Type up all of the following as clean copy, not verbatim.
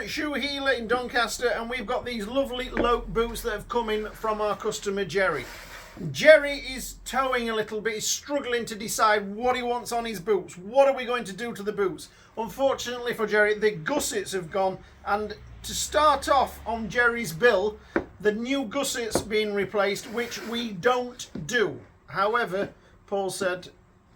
at Shoe Healer in Doncaster, and we've got these lovely Loake boots that have come in from our customer Jerry. Jerry is towing a little bit, he's struggling to decide what he wants on his boots. What are we going to do to the boots? Unfortunately for Jerry, the gussets have gone, and to start off on Jerry's bill, the new gussets being replaced, which we don't do. However, Paul said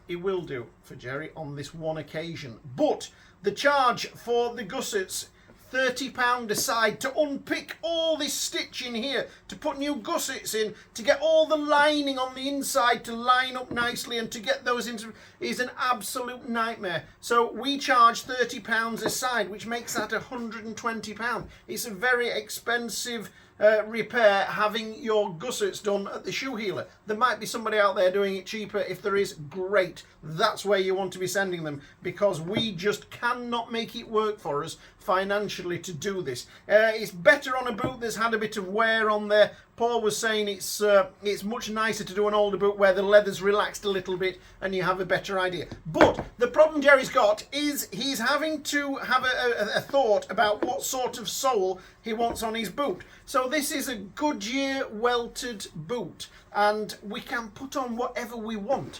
he will do for Jerry on this one occasion. But the charge for the gussets, £30 aside to unpick all this stitching here, to put new gussets in, to get all the lining on the inside to line up nicely and to get those into, is an absolute nightmare. So we charge £30 aside, which makes that £120. It's a very expensive repair having your gussets done at the Shoe Healer. There might be somebody out there doing it cheaper. If there is, great. That's where you want to be sending them, because we just cannot make it work for us financially to do this. It's better on a boot that's had a bit of wear on there. Paul was saying it's much nicer to do an older boot where the leather's relaxed a little bit and you have a better idea. But the problem Jerry's got is he's having to have a thought about what sort of sole he wants on his boot. So this is a Goodyear welted boot, and we can put on whatever we want.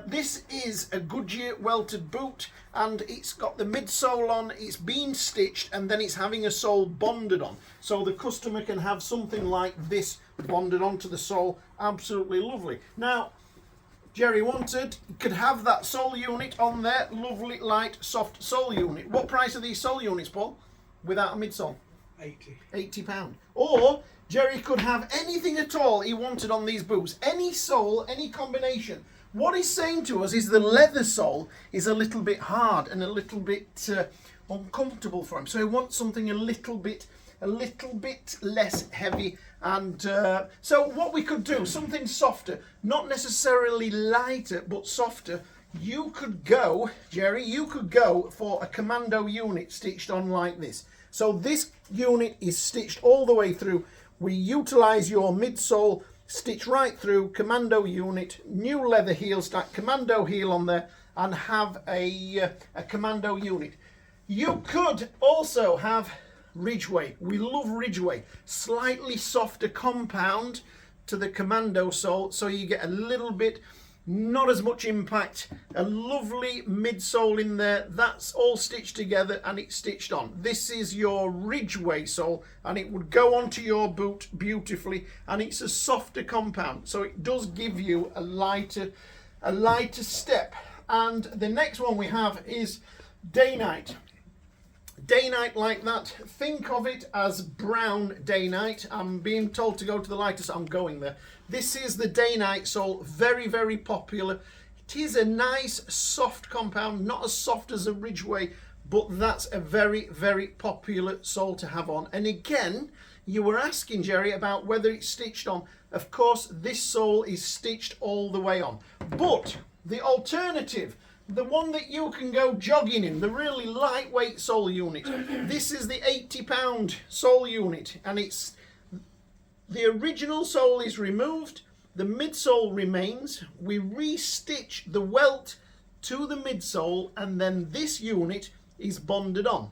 This is a Goodyear welted boot, and it's got the midsole on, it's been stitched, and then it's having a sole bonded on. So the customer can have something like this bonded onto the sole. Absolutely lovely. Now, Jerry could have that sole unit on there, lovely light soft sole unit. What price are these sole units, Paul, without a midsole? £80. Or Jerry could have anything at all he wanted on these boots, any sole, any combination. What he's saying to us is the leather sole is a little bit hard and a little bit uncomfortable for him. So he wants something a little bit less heavy. And so what we could do, something softer, not necessarily lighter, but softer. You could go, Jerry, you could go for a commando unit stitched on like this. So this unit is stitched all the way through. We utilise your midsole, stitch right through, commando unit, new leather heel stack, commando heel on there, and have a commando unit. You could also have Ridgeway. We love Ridgeway. Slightly softer compound to the commando sole, so you get a little bit, not as much impact. A lovely midsole in there. That's all stitched together and it's stitched on. This is your Ridgeway sole, and it would go onto your boot beautifully, and it's a softer compound, so it does give you a lighter step. And the next one we have is Day Night. Day Night like that. Think of it as brown Day Night. I'm being told to go to the lightest, I'm going there. This is the Day Night sole, very, very popular. It is a nice soft compound, not as soft as a Ridgeway, but that's a very, very popular sole to have on. And again, you were asking Jerry about whether it's stitched on. Of course, this sole is stitched all the way on. But the alternative, the one that you can go jogging in, the really lightweight sole unit, this is the £80 sole unit, and it's the original sole is removed, the midsole remains, we re-stitch the welt to the midsole, and then this unit is bonded on.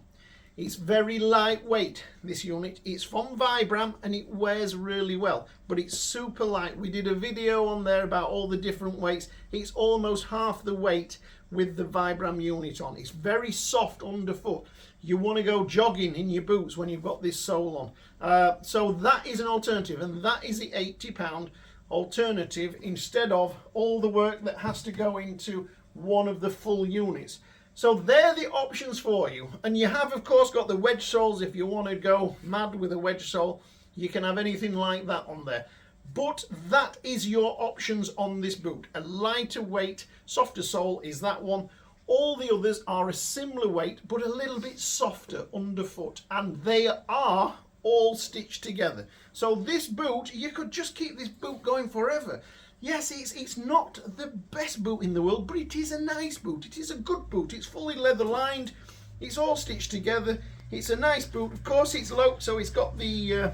It's very lightweight, this unit. It's from Vibram and it wears really well, but it's super light. We did a video on there about all the different weights. It's almost half the weight with the Vibram unit on. It's very soft underfoot. You want to go jogging in your boots when you've got this sole on. So that is an alternative, and that is the £80 alternative instead of all the work that has to go into one of the full units. So they're the options for you. And you have, of course, got the wedge soles. If you want to go mad with a wedge sole, you can have anything like that on there. But that is your options on this boot. A lighter weight, softer sole is that one. All the others are a similar weight, but a little bit softer underfoot. And they are all stitched together. So this boot, you could just keep this boot going forever. Yes, it's not the best boot in the world, but it is a nice boot. It is a good boot. It's fully leather lined. It's all stitched together. It's a nice boot. Of course, it's Loake, so it's got the,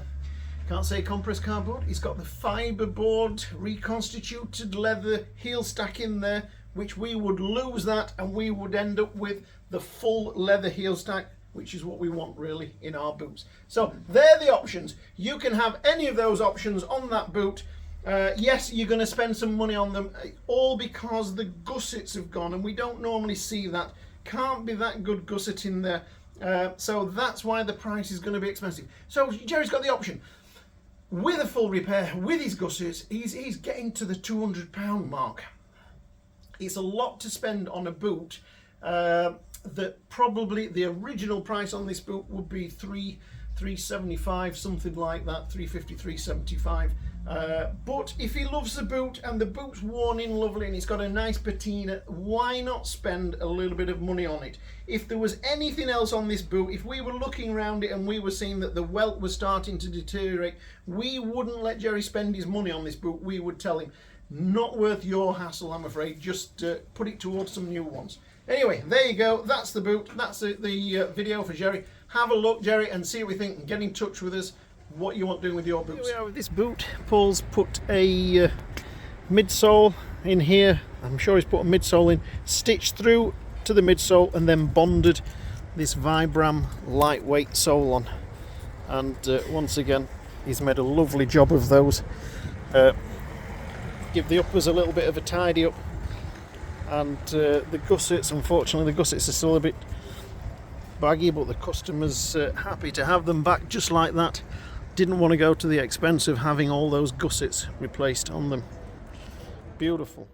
can't say compressed cardboard. It's got the fiberboard, reconstituted leather heel stack in there, which we would lose that and we would end up with the full leather heel stack. which is what we want really in our boots. So they're the options. You can have any of those options on that boot. Yes, you're going to spend some money on them, all because the gussets have gone, and we don't normally see that. Can't be that good gusset in there. So that's why the price is going to be expensive. So Jerry's got the option. With a full repair, with his gussets, he's getting to the £200 mark. It's a lot to spend on a boot that probably the original price on this boot would be $375, something like that, $350, $375. But if he loves the boot and the boot's worn in lovely and it's got a nice patina, why not spend a little bit of money on it? If there was anything else on this boot, if we were looking around it and we were seeing that the welt was starting to deteriorate, we wouldn't let Jerry spend his money on this boot. We would tell him, not worth your hassle, I'm afraid, just put it towards some new ones. Anyway, there you go, that's the boot, that's the video for Jerry. Have a look, Jerry, and see what we think, and get in touch with us what you want doing with your boots. Here we are with this boot. Paul's put a midsole in here. I'm sure he's put a midsole in, stitched through to the midsole, and then bonded this Vibram lightweight sole on. And once again, he's made a lovely job of those. Give the uppers a little bit of a tidy up, and the gussets, unfortunately the gussets are still a bit baggy, but the customer's happy to have them back just like that. Didn't want to go to the expense of having all those gussets replaced on them. Beautiful.